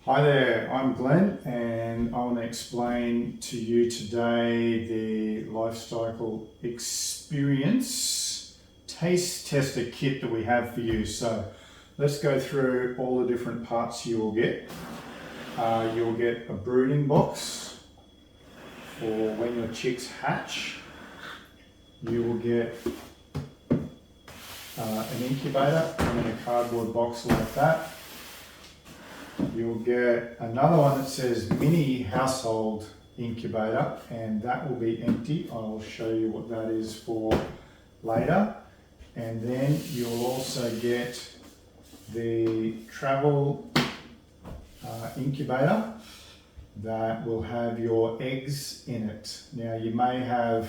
Hi there, I'm Glenn and I want to explain to you today the Lifecycle Experience Taste Tester kit that we have for you. So let's go through all the different parts you will get. You'll get a brooding box for when your chicks hatch. You will get an incubator in a cardboard box like that. You'll get another one that says mini household incubator, and that will be empty. I will show you what that is for later. And then you'll also get the travel incubator that will have your eggs in it. Now you may have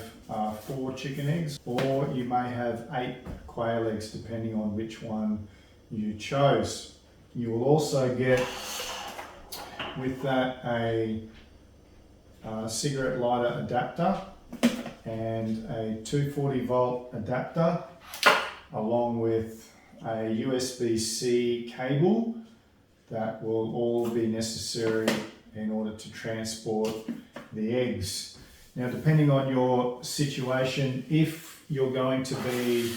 4 chicken eggs, or you may have 8 quail eggs depending on which one you chose. You will also get with that a cigarette lighter adapter and a 240 volt adapter, along with a USB-C cable that will all be necessary in order to transport the eggs. Now, depending on your situation, if you're going to be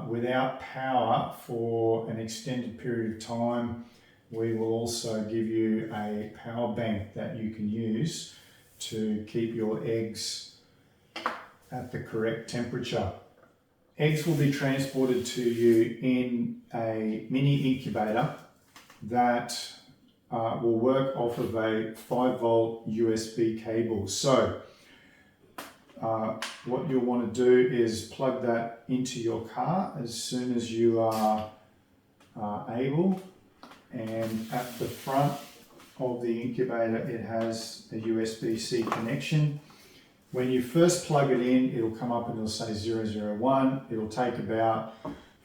without power for an extended period of time, we will also give you a power bank that you can use to keep your eggs at the correct temperature. Eggs will be transported to you in a mini incubator that will work off of a 5 volt USB cable. So what you'll want to do is plug that into your car as soon as you are able, and at the front of the incubator it has a USB-C connection. When you first plug it in, it'll come up and it'll say 001. It'll take about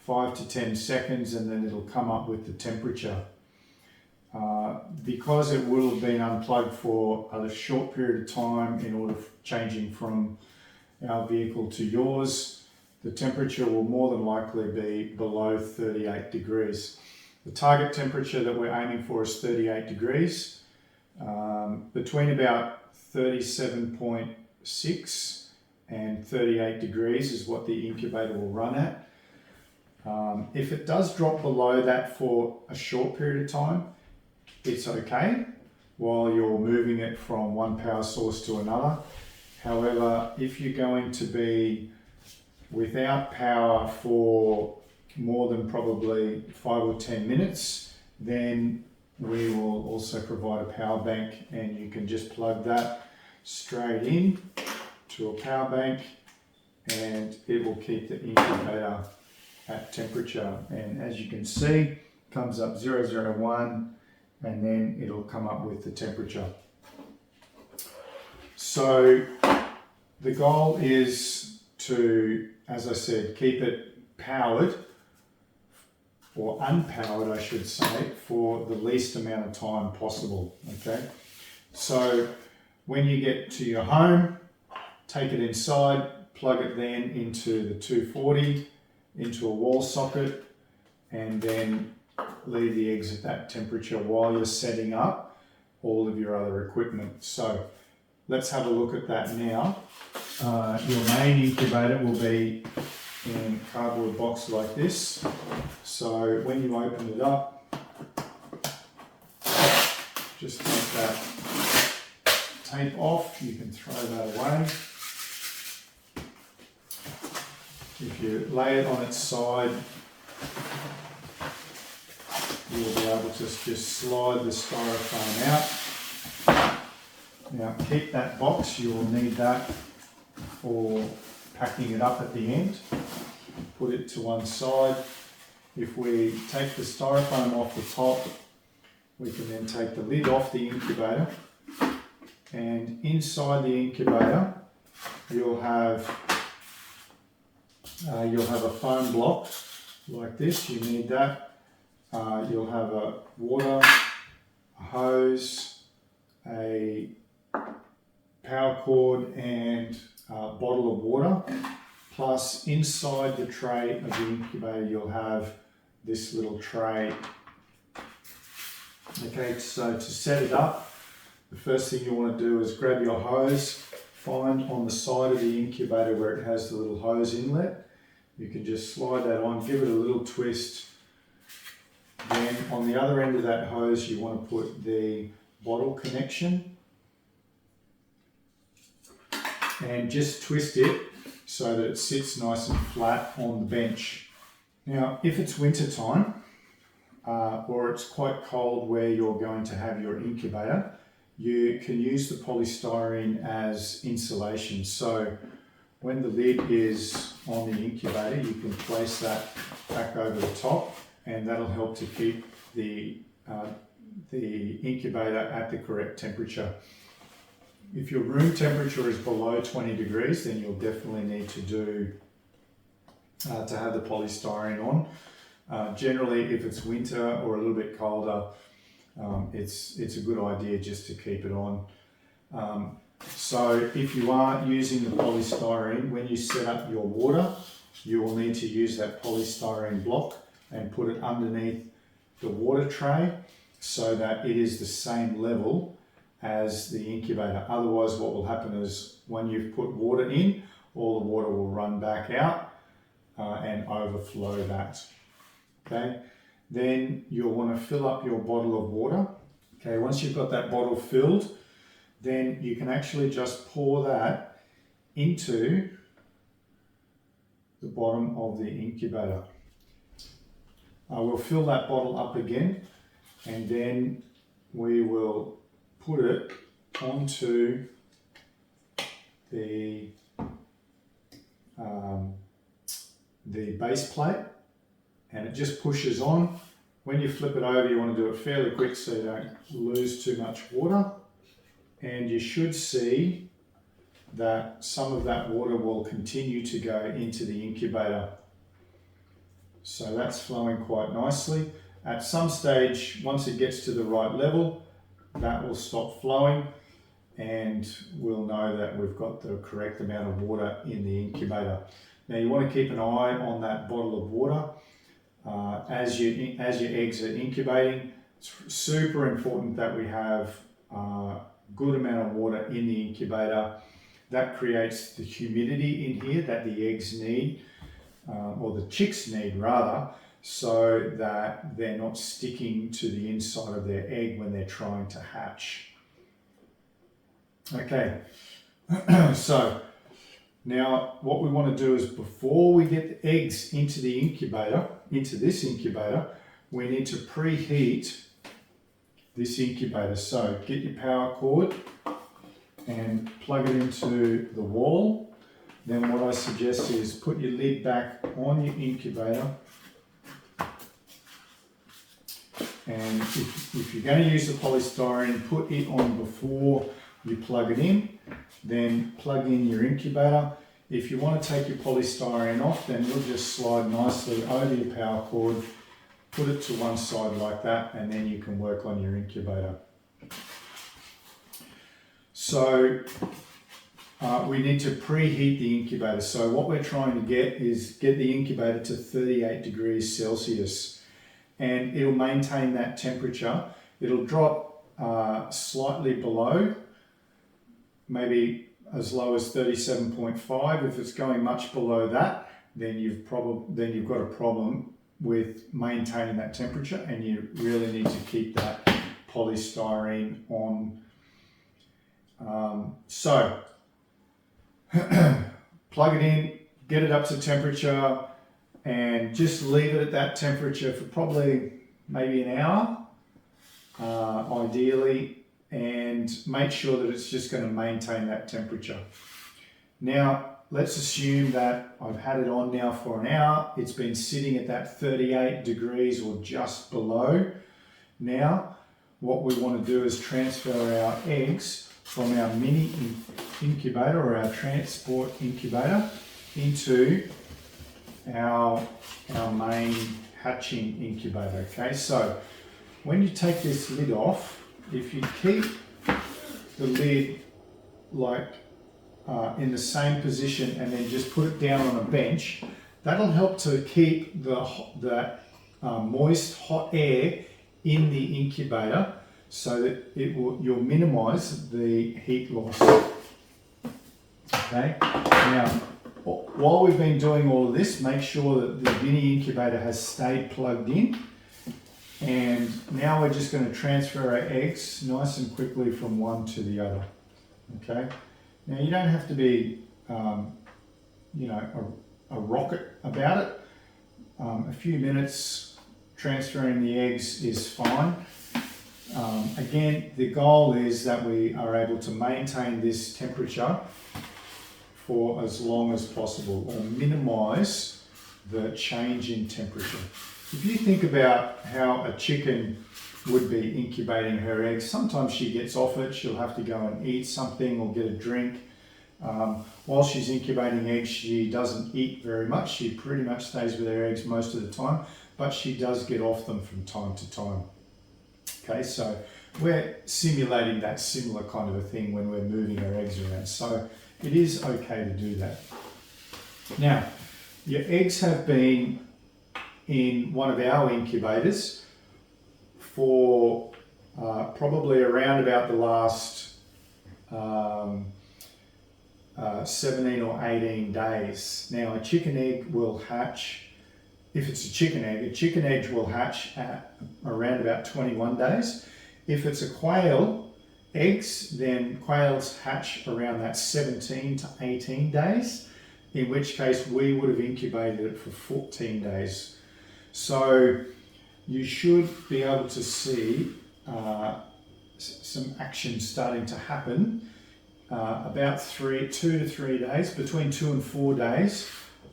5 to 10 seconds and then it'll come up with the temperature. Because it will have been unplugged for a short period of time in order of changing from our vehicle to yours, the temperature will more than likely be below 38 degrees. The target temperature that we're aiming for is 38 degrees. Between about 37.6 and 38 degrees is what the incubator will run at. If it does drop below that for a short period of time, it's okay while you're moving it from one power source to another. However, if you're going to be without power for more than probably 5 or 10 minutes, then we will also provide a power bank, and you can just plug that straight in to a power bank and it will keep the incubator at temperature. And as you can see, it comes up 001 and then it'll come up with the temperature. So the goal is to, as I said, keep it powered, or unpowered I should say, for the least amount of time possible. Okay, so when you get to your home, take it inside, plug it then into the 240, into a wall socket, and then leave the eggs at that temperature while you're setting up all of your other equipment. So let's have a look at that now. Your main incubator will be in a cardboard box like this. So when you open it up, just take that tape off. You can throw that away. If you lay it on its side, you will be able to just slide the styrofoam out. Now keep that box, you will need that for packing it up at the end. Put it to one side. If we take the styrofoam off the top, we can then take the lid off the incubator, and inside the incubator you'll have a foam block like this. You need that. You'll have a water, a hose, a power cord and a bottle of water. Plus, inside the tray of the incubator you'll have this little tray Okay, so to set it up, the first thing you want to do is grab your hose, find on the side of the incubator where it has the little hose inlet. You can just slide that on, give it a little twist. Then on the other end of that hose, you want to put the bottle connection and just twist it so that it sits nice and flat on the bench. Now, if it's winter time or it's quite cold where you're going to have your incubator, you can use the polystyrene as insulation. So when the lid is on the incubator, you can place that back over the top, and that'll help to keep the incubator at the correct temperature. If your room temperature is below 20 degrees, then you'll definitely need to have the polystyrene on. Generally, if it's winter or a little bit colder, it's a good idea just to keep it on. So if you are using the polystyrene, when you set up your water, you will need to use that polystyrene block and put it underneath the water tray so that it is the same level as the incubator. Otherwise, what will happen is when you've put water in, all the water will run back out and overflow that. Okay, then you'll want to fill up your bottle of water. Okay, once you've got that bottle filled, then you can actually just pour that into the bottom of the incubator. We'll fill that bottle up again, and then we will put it onto the base plate, and it just pushes on. When you flip it over, you want to do it fairly quick so you don't lose too much water, and you should see that some of that water will continue to go into the incubator. So that's flowing quite nicely. At some stage, once it gets to the right level, that will stop flowing, and we'll know that we've got the correct amount of water in the incubator. Now you want to keep an eye on that bottle of water as your eggs are incubating. It's super important that we have a good amount of water in the incubator. That creates the humidity in here that the eggs need, or the chicks need rather, so that they're not sticking to the inside of their egg when they're trying to hatch. Okay, so now what we want to do is, before we get the eggs into the incubator, into this incubator, we need to preheat this incubator. So get your power cord and plug it into the wall. Then what I suggest is put your lid back on your incubator, and if you're going to use the polystyrene, put it on before you plug it in. Then plug in your incubator. If you want to take your polystyrene off, then you'll just slide nicely over your power cord, put it to one side like that, and then you can work on your incubator. So we need to preheat the incubator. So what we're trying to get is get the incubator to 38 degrees Celsius, and it'll maintain that temperature. It'll drop slightly below, maybe as low as 37.5. If it's going much below that, then you've got a problem with maintaining that temperature, and you really need to keep that polystyrene on. So plug it in, get it up to temperature, and just leave it at that temperature for probably maybe an hour, ideally, and make sure that it's just going to maintain that temperature. Now, let's assume that I've had it on now for an hour. It's been sitting at that 38 degrees or just below. Now, what we want to do is transfer our eggs from our mini incubator or our transport incubator into our main hatching incubator. Okay, so when you take this lid off, if you keep the lid like in the same position and then just put it down on a bench, that'll help to keep the moist hot air in the incubator so that you'll minimize the heat loss. Okay, now while we've been doing all of this, make sure that the mini incubator has stayed plugged in. And now we're just going to transfer our eggs nice and quickly from one to the other. Okay, now you don't have to be, you know, a rocket about it. A few minutes transferring the eggs is fine. Again, the goal is that we are able to maintain this temperature for as long as possible, or minimize the change in temperature. If you think about how a chicken would be incubating her eggs, sometimes she gets off it, she'll have to go and eat something or get a drink. While she's incubating eggs, she doesn't eat very much. She pretty much stays with her eggs most of the time, but she does get off them from time to time. Okay, so we're simulating that similar kind of a thing when we're moving our eggs around. So it is okay to do that. Now, your eggs have been in one of our incubators for probably around about the last 17 or 18 days. Now, a chicken egg will hatch, if it's a chicken egg will hatch at around about 21 days. If it's a quail eggs, then quails hatch around that 17 to 18 days, in which case we would have incubated it for 14 days. So you should be able to see some action starting to happen about 2 to 3 days, between 2 and 4 days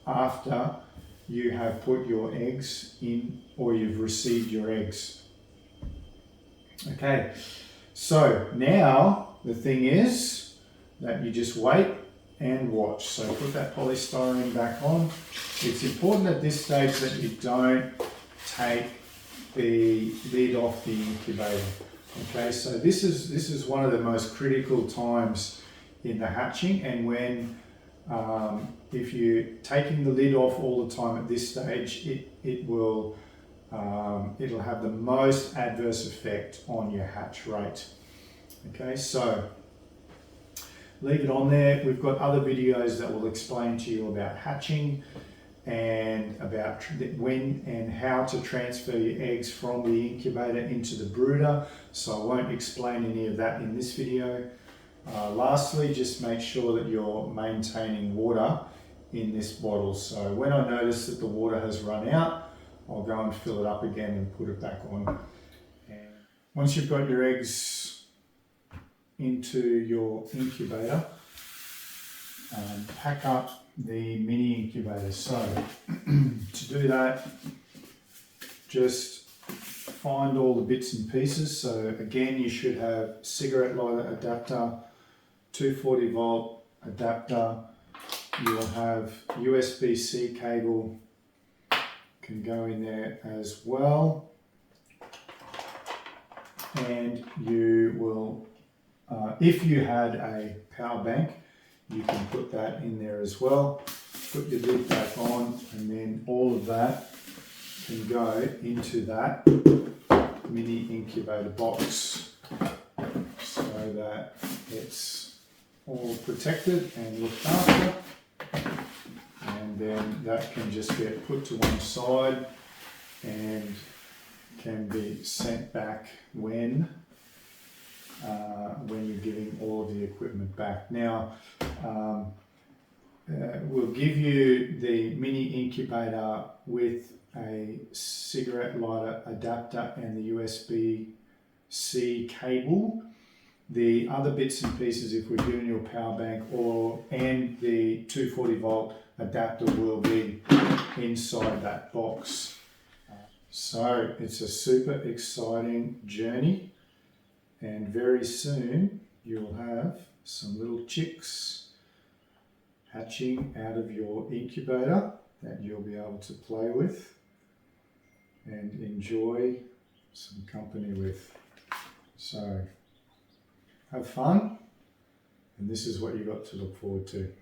after you have put your eggs in or you've received your eggs. Okay, so now the thing is that you just wait and watch. So put that polystyrene back on. It's important at this stage that you don't take the lid off the incubator. Okay, so this is one of the most critical times in the hatching, and when if you're taking the lid off all the time at this stage, it'll have the most adverse effect on your hatch rate. Okay, so leave it on there. We've got other videos that will explain to you about hatching and about when and how to transfer your eggs from the incubator into the brooder. So I won't explain any of that in this video. Lastly, just make sure that you're maintaining water in this bottle. So when I notice that the water has run out, I'll go and fill it up again and put it back on. And once you've got your eggs into your incubator, pack up the mini incubator. So to do that, just find all the bits and pieces. So again, you should have cigarette lighter adapter, 240 volt adapter. You will have USB-C cable, can go in there as well. And you will, if you had a power bank, you can put that in there as well. Put your lid back on, and then all of that can go into that mini incubator box so that it's all protected and looked after. And then that can just get put to one side and can be sent back when you're giving all of the equipment back. Now, we'll give you the mini incubator with a cigarette lighter adapter and the USB-C cable. The other bits and pieces, if we're giving you a power bank and the 240 volt adapter, will be inside that box. So it's a super exciting journey, and very soon you'll have some little chicks hatching out of your incubator that you'll be able to play with and enjoy some company with. So have fun, and this is what you've got to look forward to.